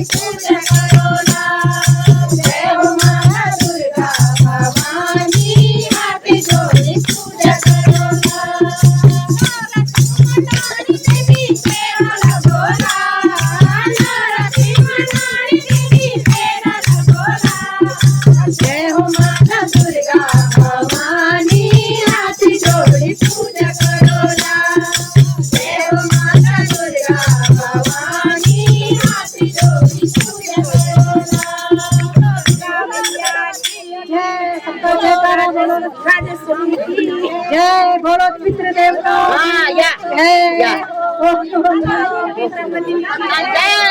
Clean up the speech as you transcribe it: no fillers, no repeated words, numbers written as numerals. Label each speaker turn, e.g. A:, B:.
A: पूजा करो ना। जय हो माता दुर्गा भवानी, हाथ जोड़ी पूजा करो ना। लक्ष्मी देवी तेरा लगोला, लक्ष्मी देवी तेरा लगोला। जय हो माता दुर्गा भवानी, हाथ जोड़ी पूजा करो ना। जय हो माता दुर्गा भवानी, हाथ जोड़ी पूजा करो ना। जय सबका जयकारा बोलो। जय बोलो पितृदेव का। जय।